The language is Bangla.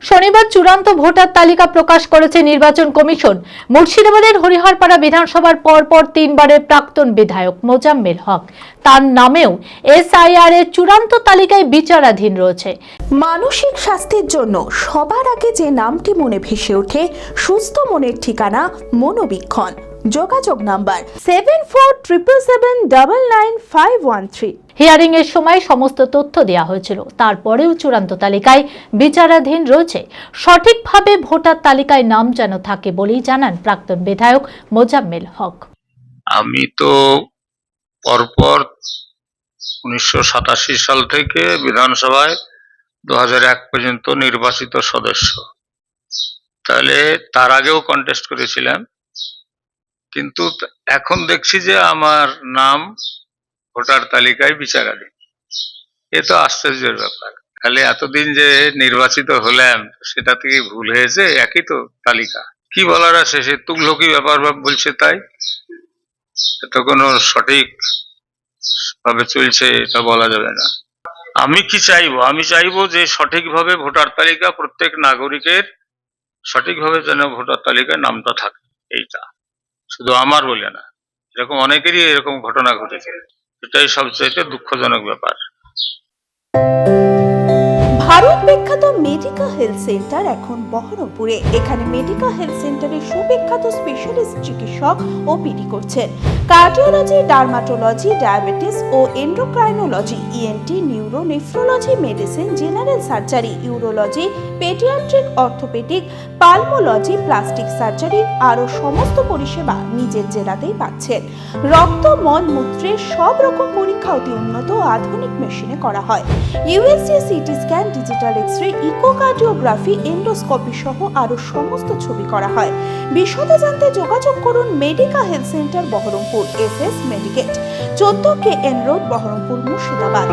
শনিবার চূড়ান্ত ভোটার তালিকা প্রকাশ করেছে নির্বাচন কমিশন। মুর্শিদাবাদের হরিহরপাড়া বিধানসভার পরপর তিনবারের প্রাক্তন বিধায়ক মোজাম্মেল হক তার নামেও এসআইআর এর চূড়ান্ত তালিকায় বিচারাধীন রয়েছে। মানসিক স্বাস্থ্যের জন্য সবার আগে যে নামটি মনে ভেসে ওঠে, সুস্থ মনের ঠিকানা মনোবীক্ষণ। যোগাযোগ নাম্বার 7477799513। হিয়ারিং এর সময় সমস্ত তথ্য দেওয়া হয়েছিল, তারপরেও চূড়ান্ত তালিকায় বিচারাধীন রয়েছে। সঠিকভাবে ভোটার তালিকায় নাম যেন থাকে বলেই জানান প্রাক্তন বিধায়ক মোজাম্মেল হক। আমি তো পরপর 1987 সাল থেকে বিধানসভায় 2001 পর্যন্ত নির্বাচিত সদস্য, তাহলে তার আগেও কন্টেস্ট করেছিলাম, কিন্তু এখন দেখছি যে আমার নাম ভোটার তালিকায় বিচারাধীন। এ তো আশ্চর্যের ব্যাপার। তাহলে এতদিন যে নির্বাচিত হলাম সেটা থেকে ভুল হয়েছে, একই তো তালিকা। কি বলার আছে, সে তুগলকি ব্যাপার বলছে, তাই এটা কোনো সঠিক ভাবে চলছে এটা বলা যাবে না। আমি কি চাইবো, আমি চাইবো যে সঠিকভাবে ভোটার তালিকা, প্রত্যেক নাগরিকের সঠিকভাবে যেন ভোটার তালিকায় নামটা থাকে। এইটা শুধু আমার বলে না, এরকম অনেকেরই এরকম ঘটনা ঘটেছে। এটাই সবচেয়ে দুঃখজনক ব্যাপার। ভারত বিখ্যাত মেডিকা হেলথ সেন্টার এখন বহরমপুরে। এখানে মেডিকা হেলথ সেন্টারে সুবিখ্যাত স্পেশালিস্ট চিকিৎসক ওপিডি করছেন। কার্ডিওলজি, ডার্মাটোলজি, ডায়াবেটিস ও endocrinology, ENT, neuro, nephrology, medicine, general surgery, urology, paediatric, orthopaedic, pulmonology, plastic surgery আরও সমস্ত পরিষেবা নিজের জেলাতেই পাচ্ছেন। রক্ত, মল, মূত্রের সব রকম পরীক্ষা অতি উন্নত ও আধুনিক মেশিনে করা হয়। USG, CT scan, digital X-ray, echocardiography, endoscopy সহ আরো সমস্ত ছবি করা হয়। বিশদে জানতে যোগাযোগ করুন Medica health centre Baharampur, SS Medicate, 14 KN road, Baharampur, Murshidabad.